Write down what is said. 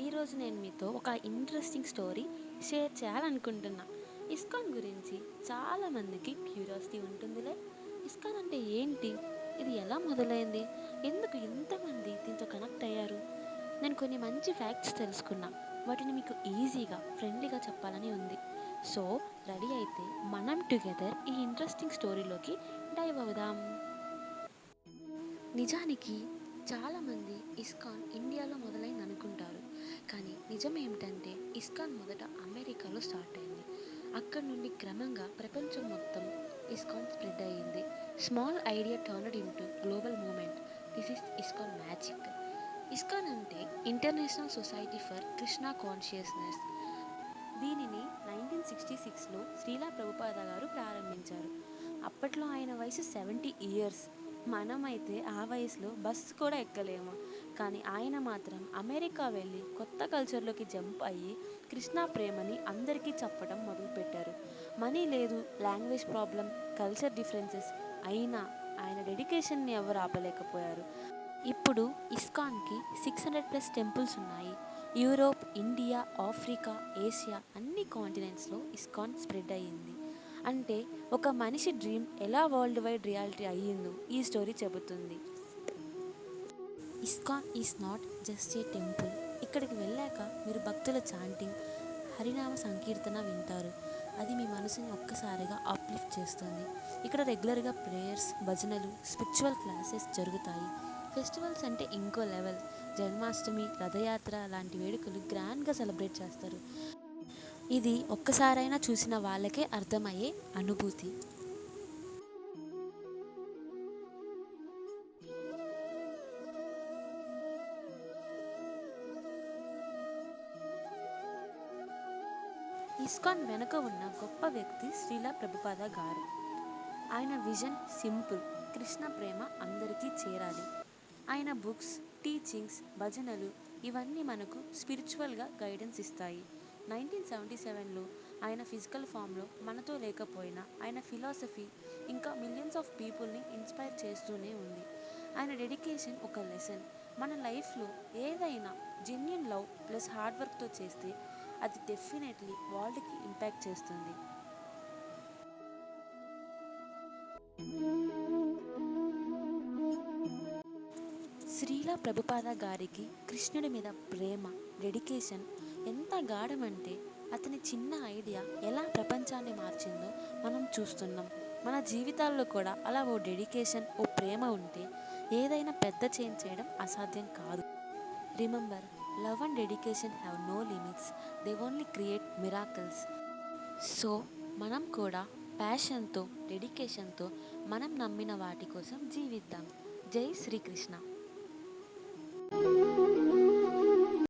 ఈరోజు నేను మీతో ఒక ఇంట్రెస్టింగ్ స్టోరీ షేర్ చేయాలనుకుంటున్నా. ఇస్కాన్ గురించి చాలామందికి క్యూరియాసిటీ ఉంటుందిలే. ఇస్కాన్ అంటే ఏంటి? ఇది ఎలా మొదలైంది? ఎందుకు ఇంతమంది దీంతో కనెక్ట్ అయ్యారు? నేను కొన్ని మంచి ఫ్యాక్ట్స్ తెలుసుకున్నా. వాటిని మీకు ఈజీగా, ఫ్రెండ్లీగా చెప్పాలని ఉంది. సో, రెడీ అయితే మనం టుగెదర్ ఈ ఇంట్రెస్టింగ్ స్టోరీలోకి డైవ్ అవుదాం. నిజానికి చాలామంది ఇస్కాన్ ఇండియాలో మొదలైంది అనుకుంటారు. కానీ నిజం ఏమిటంటే ఇస్కాన్ మొదట అమెరికాలో స్టార్ట్ అయింది. అక్కడి నుండి క్రమంగా ప్రపంచం మొత్తం ఇస్కాన్ స్ప్రెడ్ అయ్యింది. Small idea turned into global movement. This is ISKCON magic. ISKCON అంటే international society for Krishna consciousness. దీనిని 1966లో శ్రీలా ప్రభుపాద గారు ప్రారంభించారు. అప్పట్లో ఆయన వయసు 70 ఇయర్స్. మనమైతే ఆ వయసులో బస్సు కూడా ఎక్కలేము. కానీ ఆయన మాత్రం అమెరికా వెళ్ళి కొత్త కల్చర్లోకి జంప్ అయ్యి కృష్ణ ప్రేమని అందరికీ చెప్పడం మొదలుపెట్టారు. మనీ లేదు, లాంగ్వేజ్ ప్రాబ్లం, కల్చర్ డిఫరెన్సెస్ అయినా ఆయన డెడికేషన్ని ఎవరు ఆపలేకపోయారు. ఇప్పుడు ఇస్కాన్కి 600+ టెంపుల్స్ ఉన్నాయి. యూరోప్, ఇండియా, ఆఫ్రికా, ఏషియా అన్ని కాంటినెంట్స్లో ఇస్కాన్ స్ప్రెడ్ అయ్యింది. అంటే ఒక మనిషి డ్రీమ్ ఎలా వరల్డ్ వైడ్ రియాలిటీ అయ్యిందో ఈ స్టోరీ చెబుతుంది. ISKCON is not just a temple. ఇక్కడికి వెళ్ళాక మీరు భక్తుల చాంటింగ్, హరినామ సంకీర్తన వింటారు. అది మీ మనసుని ఒక్కసారిగా అప్లిఫ్ట్ చేస్తుంది. ఇక్కడ రెగ్యులర్గా ప్రేయర్స్, భజనలు, స్పిరిచువల్ క్లాసెస్ జరుగుతాయి. ఫెస్టివల్స్ అంటే ఇంకో లెవెల్. జన్మాష్టమి, రథయాత్ర లాంటి వేడుకలు గ్రాండ్గా సెలబ్రేట్ చేస్తారు. ఇది ఒక్కసారైనా చూసిన వాళ్ళకే అర్థమయ్యే అనుభూతి. ఇస్కాన్ వెనుక ఉన్న గొప్ప వ్యక్తి శ్రీలా ప్రభుపాద గారు. ఆయన విజన్ సింపుల్: కృష్ణ ప్రేమ అందరికీ చేరాలి. ఆయన బుక్స్, టీచింగ్స్, భజనలు ఇవన్నీ మనకు స్పిరిచువల్గా గైడెన్స్ ఇస్తాయి. 1977లో ఆయన ఫిజికల్ ఫామ్లో మనతో లేకపోయినా ఆయన ఫిలాసఫీ ఇంకా మిలియన్స్ ఆఫ్ పీపుల్ని ఇన్స్పైర్ చేస్తూనే ఉంది. ఆయన డెడికేషన్ ఒక లెసన్. మన లైఫ్లో ఏదైనా జెన్యూన్ లవ్ ప్లస్ హార్డ్ వర్క్తో చేస్తే అది డెఫినెట్లీ వరల్డ్కి ఇంపాక్ట్ చేస్తుంది. శ్రీలా ప్రభుపాద గారికి కృష్ణుడి మీద ప్రేమ, డెడికేషన్ ఎంత గాఢమంటే అతని చిన్న ఐడియా ఎలా ప్రపంచాన్ని మార్చిందో మనం చూస్తున్నాం. మన జీవితాల్లో కూడా అలా ఓ డెడికేషన్, ఓ ప్రేమ ఉంటే ఏదైనా పెద్ద చేంజ్ చేయడం అసాధ్యం కాదు. Remember, love and dedication have no limits. They only create miracles. So మనం కూడా ప్యాషన్తో, డెడికేషన్తో మనం నమ్మిన వాటి కోసం జీవిద్దాం. జై శ్రీకృష్ణ.